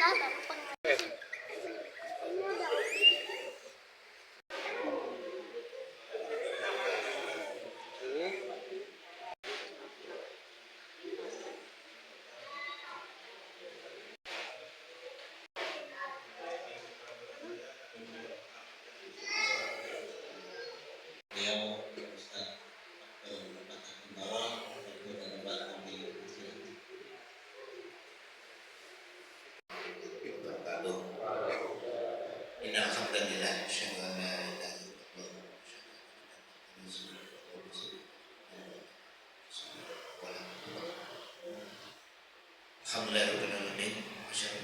Alhamdulillahirrahmanirrahim.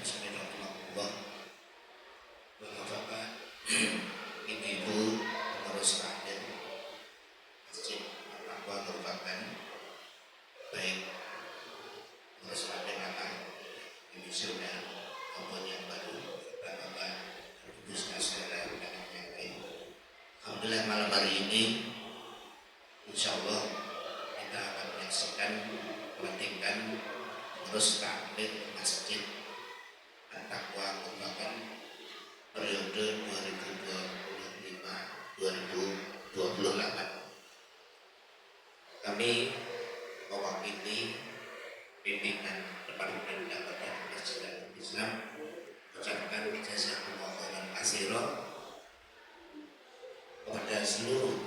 Bismillahirrahmanirrahim. Bapak-bapak, ibu-ibu, pengurus takmir Masjid Al-Taqwa merupakan baik pengurus takmir anak ibu sudah maupun yang baru, bapak-bapak, ibu sekalian dan yang lain. Alhamdulillah malam hari ini, insya Allah kita akan menyaksikan pelantikan pengurus takmir Masjid Al-Taqwa merupakan periode 2025-2028. Kami mewakili pimpinan Departemen Pendapatan Masjid Al-Islam mengucapkan jazakumullah khairan katsiran kepada seluruh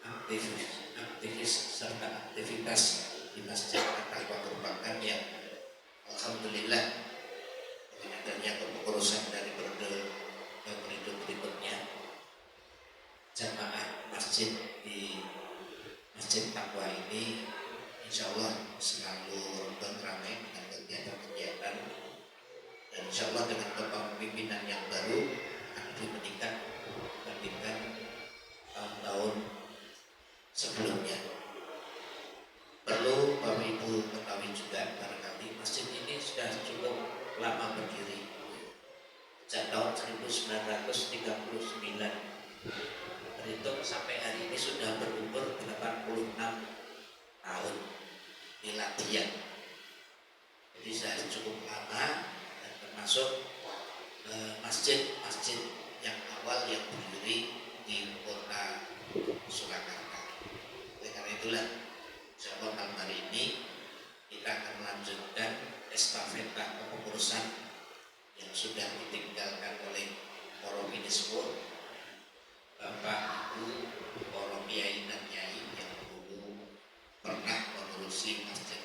aktivis serta aktivitas di Masjid Al-Taqwa merupakan yang alhamdulillah dengan adanya kepengurusan dari periode berikutnya, jamaah masjid di Masjid Taqwa ini insya Allah selalu ramai dengan kegiatan-kegiatan, dan insya Allah dengan kepemimpinan yang baru akan lebih meningkat dibandingkan tahun-tahun sebelumnya. Perlu Bapak Ibu ketahui juga, barangkali masjid ini sudah cukup lama berdiri. Sejak tahun 1939 terhitung sampai hari ini sudah berumur 86 tahun miladiah. Jadi sudah cukup lama dan termasuk masjid-masjid yang awal yang berdiri di kota Surakarta. Oleh karena itulah insyaallah malam hari ini kita akan melanjutkan estafeta kepengurusan yang sudah ditinggalkan oleh para biniswur, Bapak Ibu, para kiai dan nyai yang dulu pernah mengurusi Masjid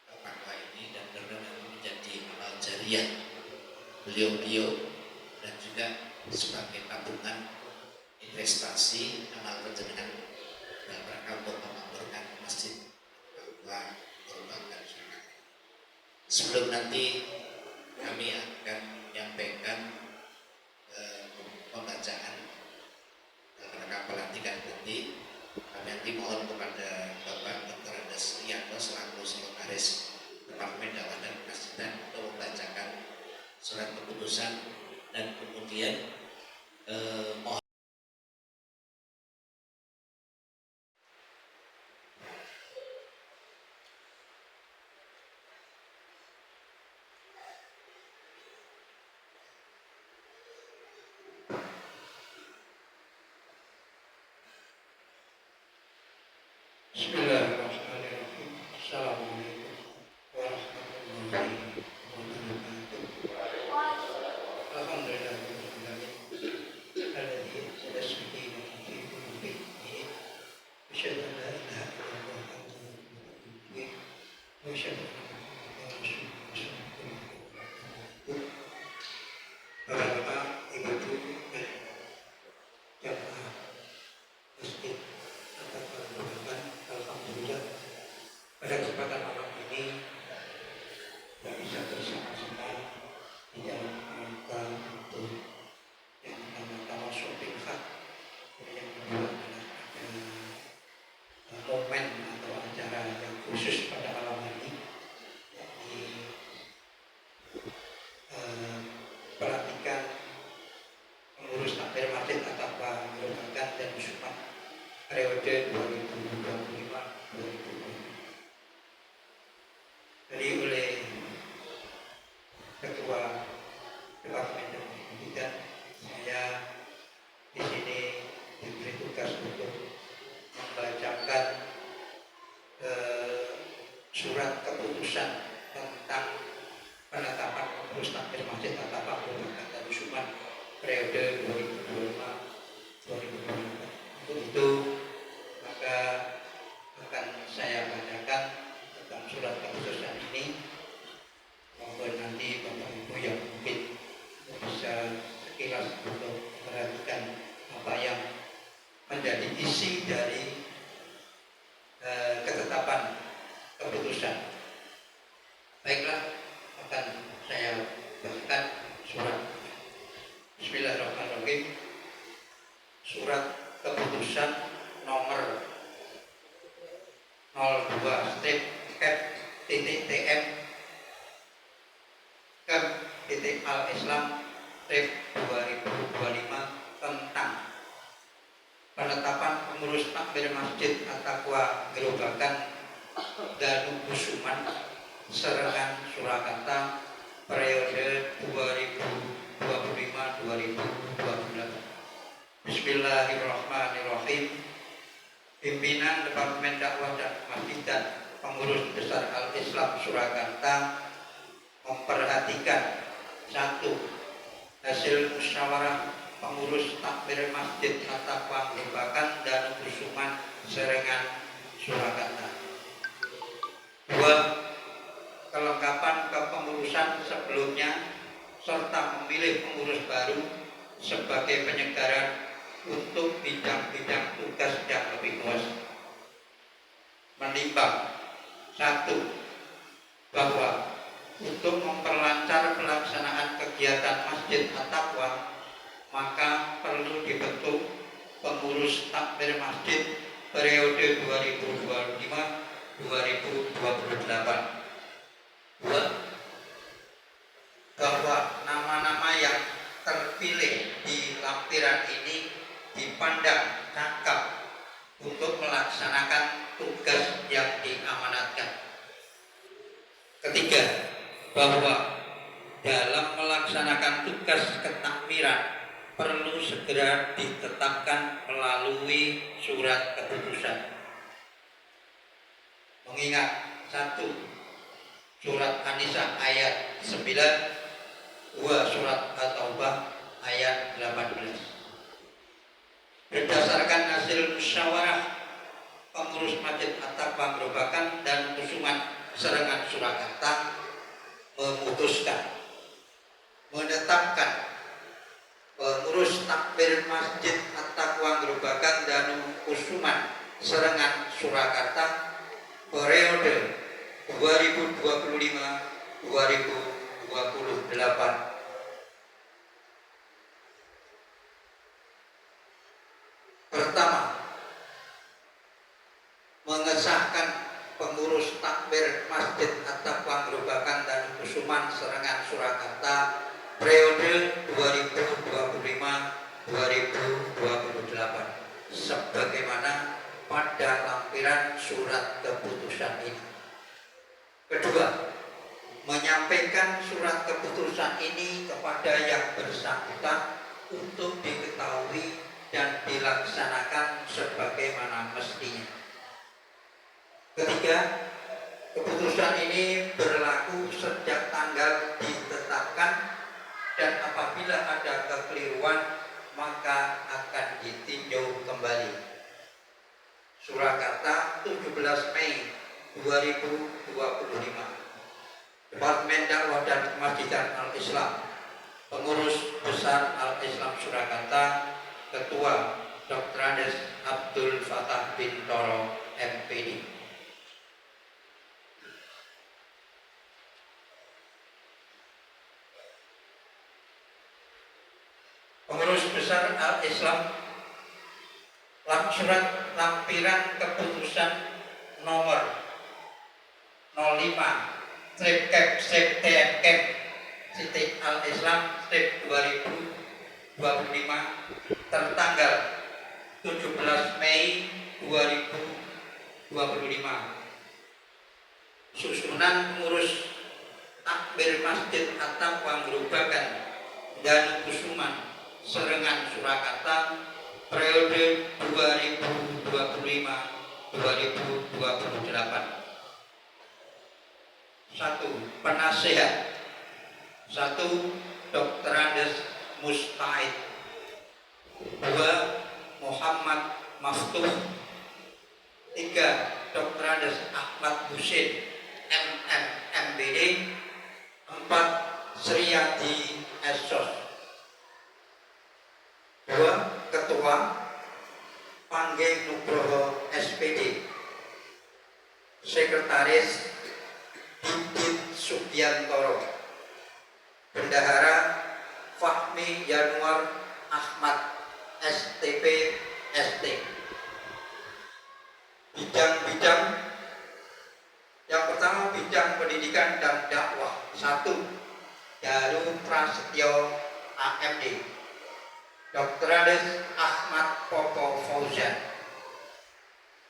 Al-Taqwa ini, dan benar-benar menjadi amal jariah beliau-beliau dan juga sebagai tabungan investasi amal kejenengan dalam rangka untuk memakmurkan Masjid Al-Taqwa merupakan syariat. Sebelum nanti kami akan menyampaikan pembacaan rangka pelantikan nanti, kami nanti mohon kepada Bapak Dr. Andes Rianto selaku Sekretaris Departemen Dakwah dan Penasihat untuk membacakan surat keputusan dan kemudian mohon Bismillahirrahmanirrahim. Assalamualaikum warahmatullahi wabarakatuh. Alhamdulillahirrahmanirrahim. Alladzi yasbihi fi qulubihi asyhadu an la ilaha illallah wa asyhadu anna Muhammadan rasulullah. Bapak, Ibu, jamaah masjid alhamdulillah pada kesempatan malam ini kita bisa bersama-sama di dalam rangka untuk yang pertama shopping hak, yang kedua adalah ada momen atau acara yang khusus pada malam hari, yakni pelantikan pengurus takmir Masjid Al-Taqwa merupakan dan Jumat periode 2025-2026. Jadi oleh Ketua surat keputusan tentang penetapan pengurus takmir masjid atau pengurus Darussuman periode 2025-2024. Untuk itu maka akan saya bacakan tentang surat keputusan ini. Mohon nanti Bapak Ibu yang mungkin bisa sekilas untuk memperhatikan apa yang menjadi isi dari ketetapan keputusan. Baiklah, akan saya bacakan surat. Bismillahirrahmanirrahim. Surat keputusan nomor 02/F.TM Al-Islam 2025 tentang penetapan pengurus takmir masjid At-Taqwa Gerobakan Darussuman Serengan Surakarta periode 2025-2028. Bismillahirrahmanirrahim. Pimpinan Departemen Dakwah dan Masjidan Pengurus Besar Al-Islam Surakarta memperhatikan: 1. Hasil musyawarah pengurus takmir masjid At-Taqwa Gerobakan Darussuman Serengan Surakarta. 2. Kelengkapan kepengurusan sebelumnya serta memilih pengurus baru sebagai penyegaran untuk bidang-bidang tugas yang lebih luas. Menimbang: 1. Bahwa untuk memperlancar pelaksanaan kegiatan Masjid At-Taqwa, maka perlu dibentuk pengurus takmir masjid periode 2025-2028. 2. Bahwa nama-nama yang terpilih di lampiran ini dipandang cakep untuk melaksanakan tugas yang diamanatkan. 3. Bahwa dalam melaksanakan tugas ketakmiran perlu segera ditetapkan melalui surat keputusan. Mengingat: 1. Surat An-Nisa ayat 9, 2. Surat At-Taubah ayat 18. Berdasarkan hasil musyawarah pengurus Masjid At-Taqwa Gerobakan dan Darussuman Serengan Surakarta memutuskan menetapkan pengurus takmir Masjid At-Taqwa Gerobakan dan Darussuman Serengan Surakarta periode 2025-2028. Pertama, mengesahkan pengurus takmir Masjid At-Taqwa Gerobakan dan Darussuman Serengan Surakarta periode 2025-2028 sebagaimana pada lampiran surat keputusan ini. Kedua, menyampaikan surat keputusan ini kepada yang bersangkutan untuk diketahui dan dilaksanakan sebagaimana mestinya. Ketiga, keputusan ini berlaku sejak tanggal ditetapkan dan apabila ada kekeliruan maka akan ditinjau kembali. Surakarta, 17 Mei 2025. Departemen Dakwah dan Masjidan Al-Islam, Pengurus Besar Al-Islam Surakarta, Ketua Dr. Andes Abdul Fattah Bintoro, MPD. Pengurus Besar Al-Islam, surat lampiran keputusan nomor 05/TM-Al-Islam-2025 tertanggal 17 Mei 2025. Susunan pengurus takmir Masjid At-Taqwa Gerobakan dan Darussuman Serengan Surakarta periode 2025-2028. 1. Penasehat. 1. Dr. Andes Mustahid. 2. Muhammad Maftuh. 3. Dr. Andes Ahmad Husin MM MBD. 4. Sriyadi Esos. 2. Ketua Pangge Nugroho SPD. Sekretaris Didit Subiantoro. Bendahara Fahmi Yanuar Ahmad STP ST. Bidang-bidang yang pertama, bidang pendidikan dan dakwah. 1. Daru Prasetyo AMD. Dr. Andes Ahmad Popo Fauzan.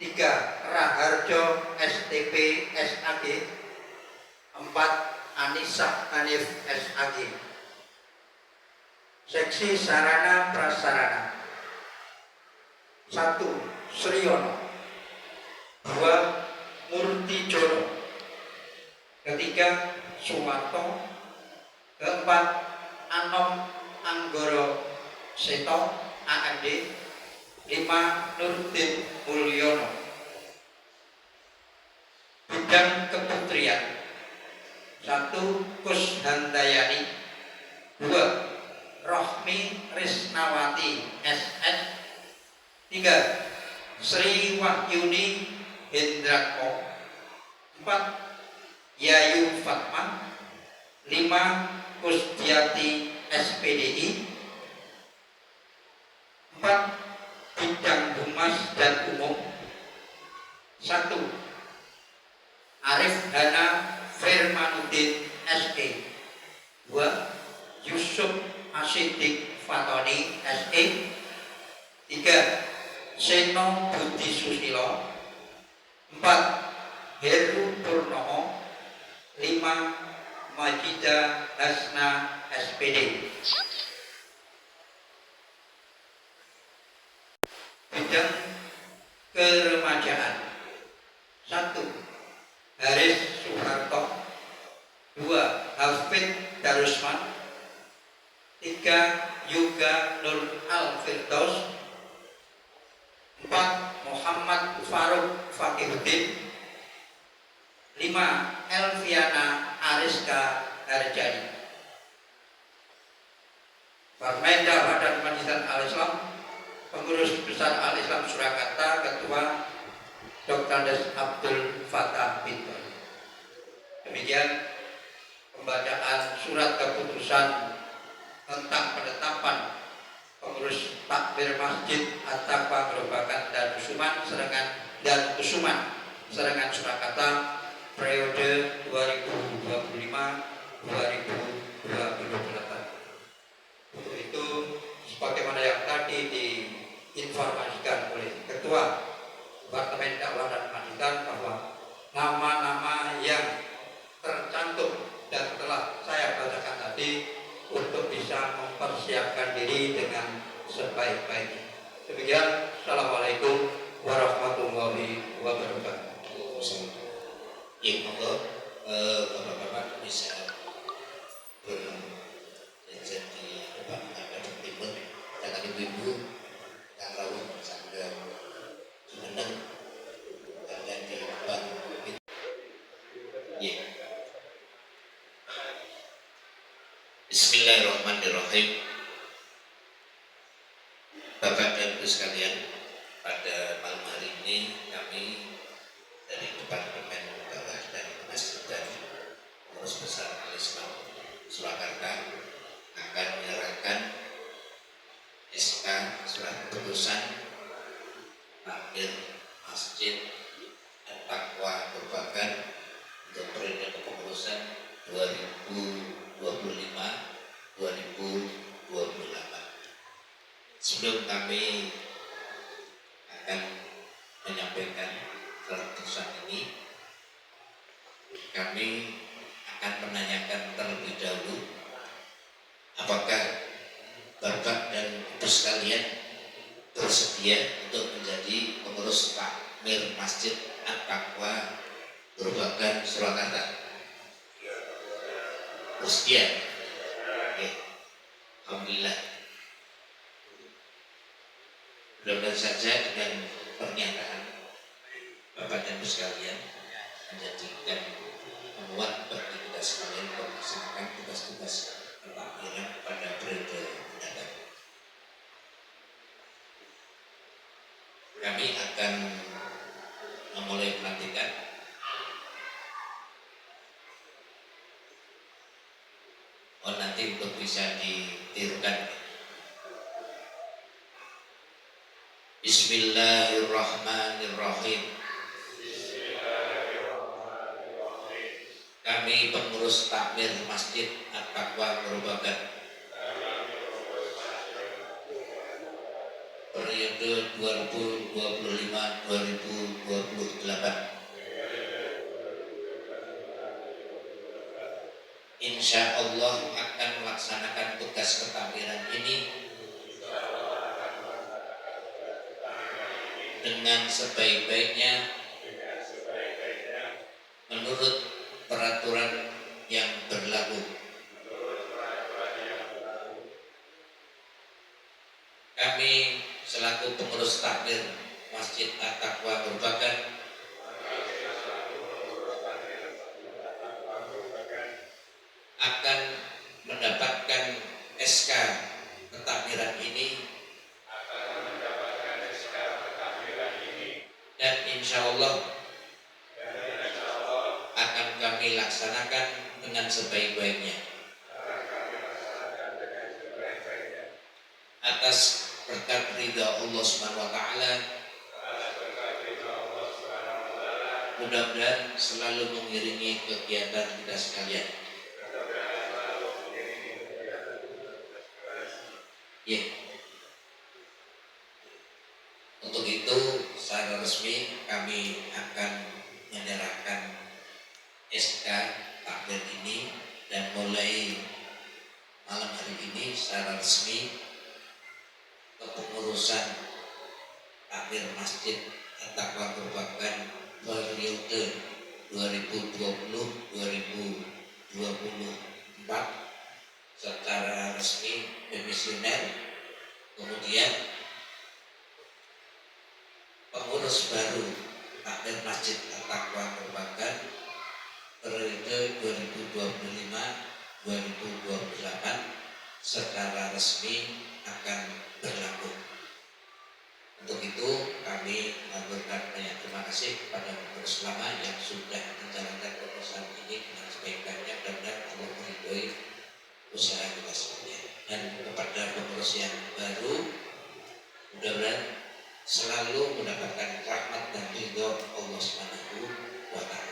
3. Raharjo STP SAG. 4. Anissa Hanif SAG. Seksi sarana prasarana. 1. Sriyono. 2. Murti Joro. 3. Sumarto. 4. Anom Anggoro Seto AMD. 5. Nurdin Mulyono. Bidang keputrian. 1. Kushandayani. 2. Rohmi Risnawati SN. 3. Sri Wahyuni Hendrako. 4. Yayu Fatma. 5. Kusdiati SPDI. 4. Bidang humas dan umum. 1. Arif Hana Firmanuddin SE. 2. Yusuf Asidik Fatoni SE. 3. Seno Budi Susilo. 4. Heru Purnomo. 5. Majida Hasna SPD. Bidang keremajaan. 1. Haris Soeharto. 2. Hafid Darusman. 3. Yoga Nur Al-Firdaus. 4. Muhammad Faruk Fakiruddin. 5. Elviana Ariska Harjani. Permendak Badan Majlis Al-Islam, Pengurus Besar Al-Islam Surakarta, Ketua Dr. Andes Abdul Fattah Bintor. Demikian pembacaan surat keputusan tentang penetapan pengurus takbir masjid At-Taqwa Gerobakan dan Kusuman Serengan Surakarta periode 2025-2028. Untuk itu, sebagaimana yang tadi diinformasikan oleh Ketua Departemen Dakwah dan Pendidikan bahwa nama-nama yang tercantum dan telah saya bacakan tadi untuk bisa mempersiapkan diri dengan sebaik-baiknya. Demikian, Assalamualaikum warahmatullahi wabarakatuh. Ya, monggo Bapak-bapak bisa berjalan di depan menghadap timur, dan ibu-ibu yang rawuh sambil menang dan di depan. Ya. Bismillahirrahmanirrahim. Bapak dan Ibu sekalian, pada malam hari ini kami dari Departemen Dakwah dan Pendidikan Pengurus Besar Al-Islam Surakarta akan menyerahkan SK surat keputusan takmir Masjid At-Taqwa Gerobakan untuk periode kepengurusan 2025-2028. Sebelum kami akan menyampaikan keputusan ini, kami akan menanyakan terlebih dahulu apakah Bapak dan Ibu sekalian bersedia untuk menjadi pengurus takmir Masjid At-Taqwa Gerobakan Surakarta. bersedia. Oke. Alhamdulillah. Mudah-mudahan saja dengan pernyataan Bapak dan Ibu sekalian menjadikan menguat bagi kita sekalian melaksanakan tugas-tugas ketakbiran pada periode mendatang. Kami akan memulai pelantikan. Nanti untuk bisa ditirukan. Bismillahirrahmanirrahim. Kami pengurus takmir Masjid At-Taqwa Merupakan periode 2025-2028. Insya Allah akan melaksanakan tugas ketakbiran ini dengan sebaik-baiknya menurut peraturan yang berlaku. Kami selaku pengurus takmir Masjid At-Taqwa Merupakan akan mendapatkan SK ketakbiran ini dan insya Allah akan kami laksanakan dengan sebaik-baiknya atas berkat ridha Allah Subhanahu wa taala. Mudah-mudahan selalu mengiringi kegiatan kita sekalian. Ya. Untuk itu secara resmi kami akan menyerahkan SK takbir ini dan mulai malam hari ini secara resmi kepengurusan takmir Masjid At-Taqwa Merupakan periode 2020-2024 secara resmi demisioner. Kemudian pengurus baru takmir Masjid At-Taqwa Merupakan periode 2025-2028 secara resmi akan berlaku. Untuk itu kami mengaturkan banyak terima kasih kepada pengurus lama yang sudah menjalankan proposal ini dengan sebaik-baiknya dan Allah meridhoi usaha kita sekalian. Dan kepada pengurus yang baru, mudah-mudahan selalu mendapatkan rahmat dan ridho Allah Subhanahu wa taala.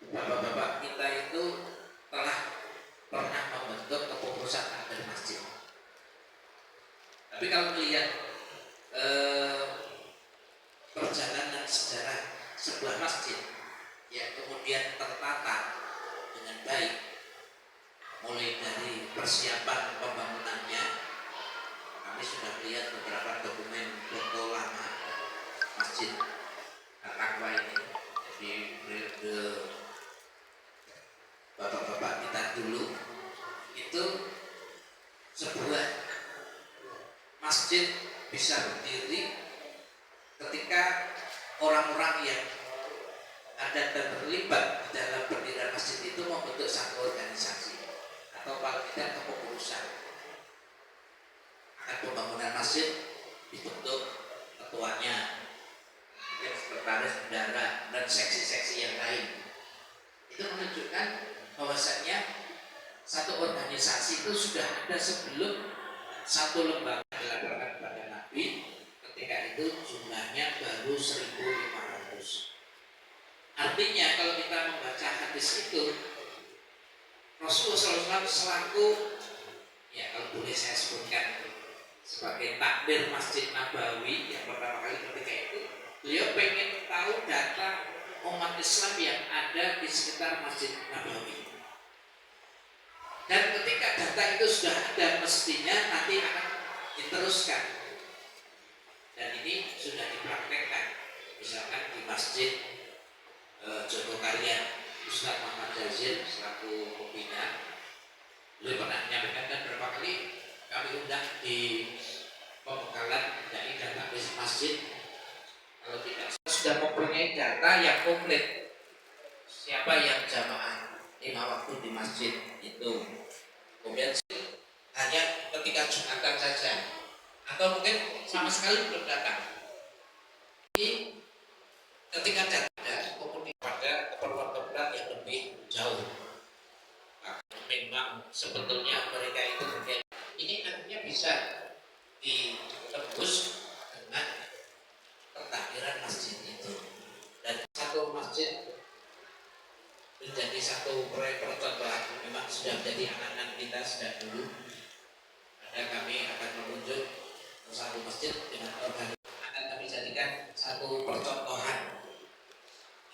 Bapak-bapak kita itu telah pernah membentuk kepengurusan takmir masjid. Tapi kalau melihat perjalanan sejarah sebuah masjid yang kemudian tertata dengan baik, mulai dari persiapan pembangunannya, kami sudah melihat beberapa dokumen foto lama masjid Al-Aqwa ini. Jadi periode bapak-bapak kita dulu itu sebuah masjid bisa berdiri ketika orang-orang yang ada dan terlibat di dalam pendirian masjid itu membentuk satu organisasi atau paling tidak kepengurusan akan pembangunan masjid, dibentuk ketuanya, kemudian sekretaris bendahara dan seksi-seksi yang lain. Itu menunjukkan bahwasannya satu organisasi itu sudah ada sebelum satu lembaga dilaporkan kepada Nabi. Ketika itu jumlahnya baru 1.500. Artinya kalau kita membaca hadis itu, Rasulullah SAW selaku, ya kalau boleh saya sebutkan, sebagai takmir Masjid Nabawi yang pertama kali ketika itu, beliau pengen tahu data umat Islam yang ada di sekitar Masjid Nabawi. Dan ketika data itu sudah ada, mestinya nanti akan diteruskan. Dan ini sudah dipraktekkan. Misalkan di Masjid Jogokaryan, Ustaz Muhammad Jazil selaku pembina, beliau pernah menyampaikan dan beberapa kali kami undang di pembekalan dari database masjid. Kalau tidak sudah mempunyai data yang komplit, siapa yang jamaah 5 waktu di masjid itu, kemudian hanya ketika Jumatan saja, atau mungkin sama sekali belum datang. Jadi ketika ada kemudian pada keperluan-keperluan yang lebih jauh, memang sebetulnya mereka itu mungkin ini akhirnya bisa ditembus dengan ketakdiran masjid itu, dan satu masjid menjadi satu proyek percontohan. Memang sudah menjadi angan-angan kita sejak dulu. Ada kami akan menunjuk satu masjid dengan organisasi akan kami jadikan satu percontohan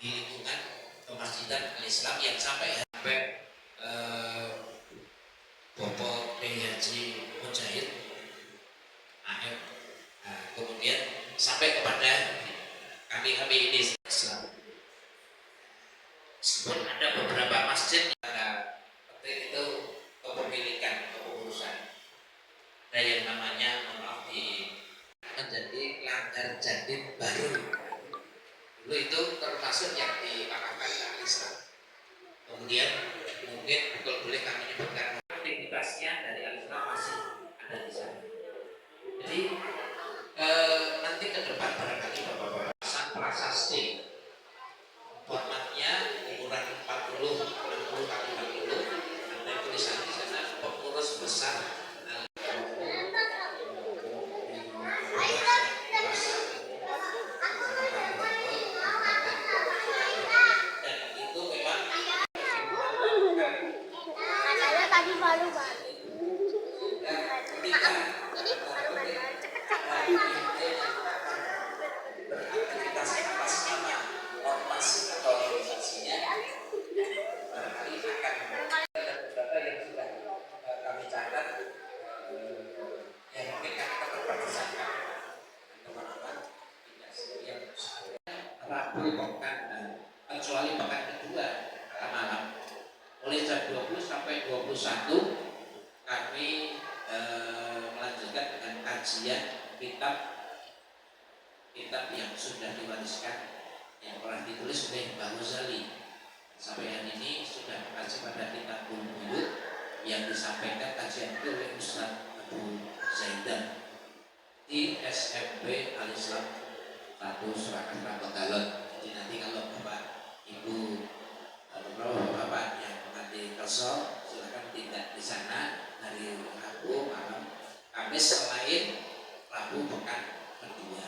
di lingkungan kemasjidan Islam yang sampai Bapak Haji Mujahid AM, kemudian sampai kepada kami ini Islam. Meskipun ada beberapa masjid yang itu kepemilikan, kepengurusan, ada yang namanya menjadi langgar jadid baru. Dulu itu termasuk yang diarahkan ke Islam. Kemudian mungkin kalau boleh kami menyebutkan aktivitasnya dari Al-Islam masih ada di sana. Jadi nanti ke depan barangkali Bapak-bapak pasang prasasti formatnya ukuran 40 60 kali 40, ada tulisan di sana pengurus besar kecuali kitab yang sudah diwariskan yang pernah ditulis oleh Mbah Ghazali. Sampai hari ini sudah mengaji pada kitab Buyut yang disampaikan kajian itu oleh Ustaz Abu Zaidan di SMP Al-Islam 1 Surakarta Pegalon. Jadi nanti kalau Bapak Ibu Bapak yang menghadiri kerso silakan tidak di sana hari Rabu malam Kamis selain Rabu pekan kedua.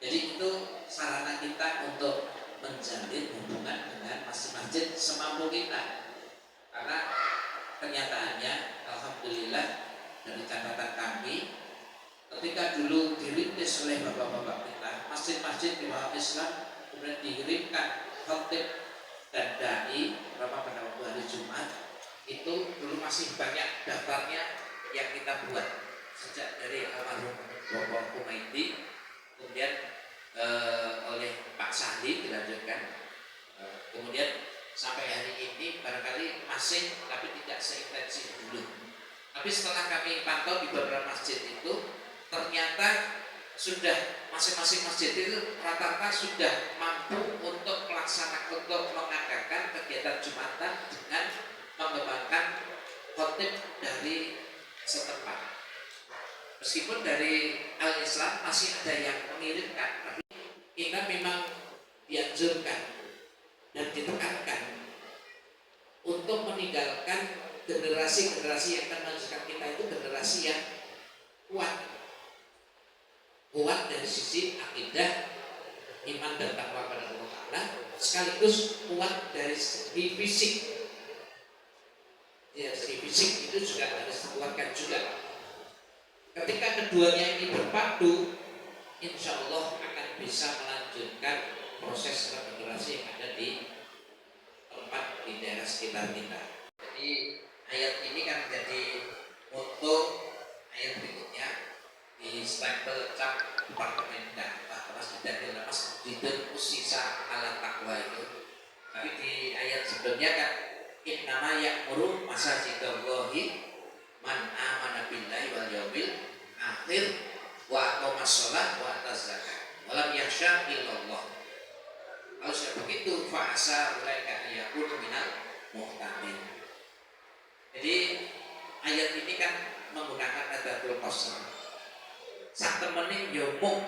Jadi itu sarana kita untuk menjalin hubungan dengan masjid-masjid semampu kita. Karena kenyataannya alhamdulillah dari catatan kami ketika dulu dirintis oleh bapak-bapak kita masjid-masjid di bawah Islam kemudian dikirimkan khotib dan dai pada waktu hari Jumat itu dulu masih banyak daftarnya yang kita buat sejak dari almarhum Bapak Kumaiti kemudian oleh Pak Sandi dilanjutkan kemudian sampai hari ini barangkali masih tapi tidak seintensif dulu. Tapi setelah kami pantau di beberapa masjid itu ternyata sudah masing-masing masjid itu rata-rata sudah mampu untuk mengadakan kegiatan Jumatan dengan mengembangkan khotib dari setempat. Meskipun dari Al-Islam masih ada yang mengirimkan, tapi kita memang dianjurkan dan ditekankan untuk meninggalkan generasi-generasi yang akan melanjutkan kita itu generasi yang kuat dari sisi akidah, iman dan takwa pada Allah Ta'ala, sekaligus kuat dari segi fisik. Ya, segi fisik itu juga harus dikuatkan juga. Ketika keduanya ini berpadu, insya Allah akan bisa melanjutkan proses regenerasi yang ada di tempat di daerah sekitar kita. Jadi ayat ini kan menjadi moto ayat berikutnya di stempel cap Departemen Dakwah Masjidul Usisa ala Taqwa itu. Tapi di ayat sebelumnya kan innama ya'muru masajidallahi man amana billahi wal yaumil akhir wa aqamas shalah wa ataz zakat wa lam yakhsha illallah. Kalau sudah begitu fa asa ulaika yakunu minal muhtadin. Jadi ayat ini kan menggunakan adatul qasr. Sak temene yo mung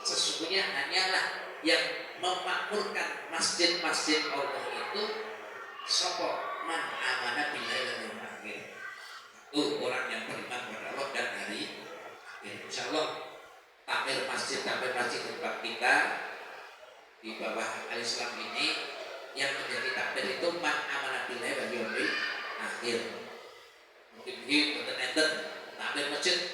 sesungguhnya hanyalah yang memakmurkan masjid-masjid Allah itu sapa man amana billahi wal yaumil akhir. Itu orang yang beriman kepada Allah dan hari akhir. Insyaallah takmir masjid tempat kita di bawah Al-Islam ini yang menjadi takmir itu man amana billahi wal yaumil akhir. Mungkin begitu enten takmir masjid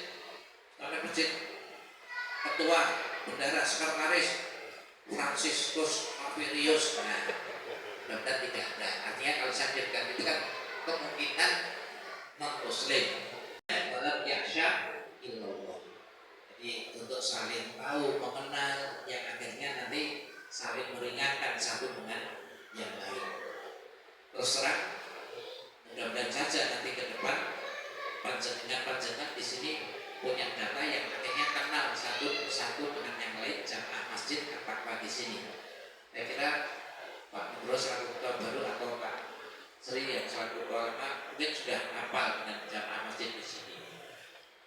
ketua bendara sekretaris Franciscus Averius. Nah, dan tidak ada. Artinya kalau saya jadikan itu kan kemungkinan non muslim dalam yaksha illallah. Jadi untuk saling tahu mengenal yang akhirnya nanti saling meringankan satu dengan yang lain. Terus terang mudah-mudahan saja nanti ke depan panjenengan di sini punya data yang akhirnya kenal satu persatu dengan yang lain jamaah masjid At-Taqwa di sini. Saya kira Pak Nurul selaku ketua baru atau Pak Sri yang selaku ketua lama mungkin sudah hafal dengan jamaah masjid di sini.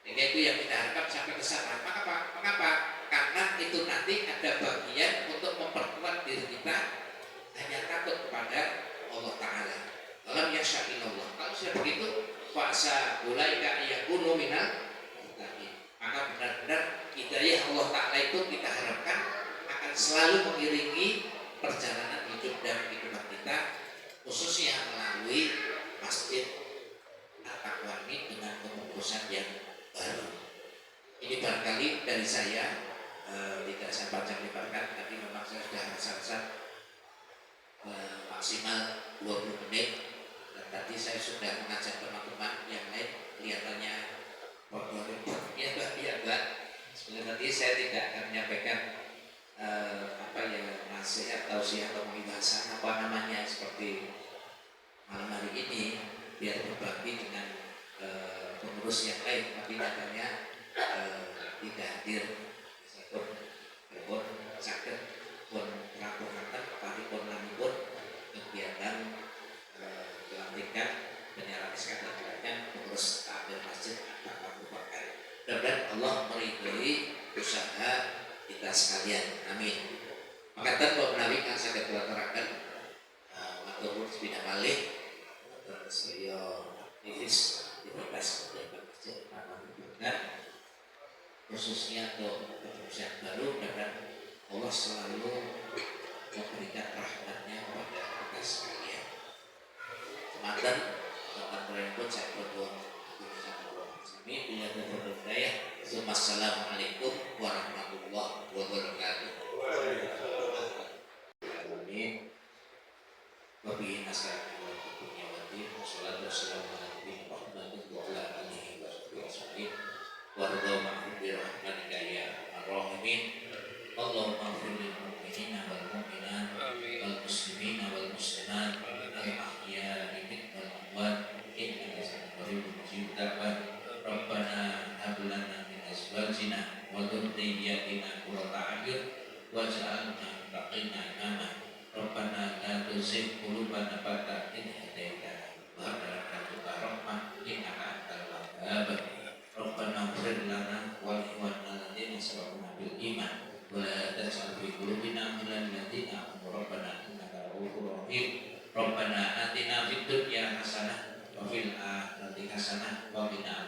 Jadi itu yang kita harapkan sampai ke sana. Mengapa? Karena itu nanti ada bagian untuk memperkuat diri kita hanya takut kepada Allah Ta'ala. Dalam yasya'illallah. Kalau sudah begitu, fa'asa ulaika yakunu minal maka benar-benar hidayah Allah Ta'ala itu kita harapkan akan selalu mengiringi perjalanan hidup dan kehidupan kita khususnya melalui masjid At-Taqwa ini dengan pemungkusan yang baru. Ini barangkali dari saya tidak saya panjang lebarkan, tapi memang saya sudah rasa maksimal 20 menit dan tadi saya sudah mengajak teman-teman yang lain kelihatannya sebenarnya tadi saya tidak akan menyampaikan nasihat tausiah atau pembahasan seperti malam hari ini biar berbagi dengan pengurus yang lain, tapi nyatanya tidak hadir. sakit pun melakukan paripurnanipun kegiatan pelantikan penyerahan SK dan lainnya pengurus takmir masjid Abu Bakar. Mudah-mudahan Allah meridhoi usaha kita sekalian. Amin. Makatan Pak Menawi kan saged kula terangkan matur nuwun sepindah malih terus saya divis dibebas dari masjid Abu Bakar khususnya untuk perusahaan baru dan Allah selalu memberikan rahmatnya kepada kita sekalian. Semantan teman-teman pun saya berdoa Assalamualaikum warahmatullahi wabarakatuh. Amin. Wabillahi nasta'in wassalatu wassalamu ala nabiyyina Muhammadin wa ala alihi wasallam. Warḍa ma'hum bi rahmatika ya arhamar rahimin. Allahumma ighfir lil mu'minina wal mu'minat wal muslimina wal muslimat al ahya'i minhum wal amwat innaka sami'un mujibud da'wat. Rabbana hab lana min azwajina wa dhurriyyatina qurrata a'yun waj'alna lil muttaqina imama. Rabbana la tuzigh qulubana ba'da idh hadaytana wa hab lana min ladunka rahmah innaka antal wahhab. Rabbana ighfir lana wa li ikhwanina alladziina sabaquna bil iman wa la taj'al fi qulubina ghillan lil ladziina amanu rabbana innaka ra'ufur rahim. Rabbana atina fid dunya hasanah wa fil akhirati hasanah wa qina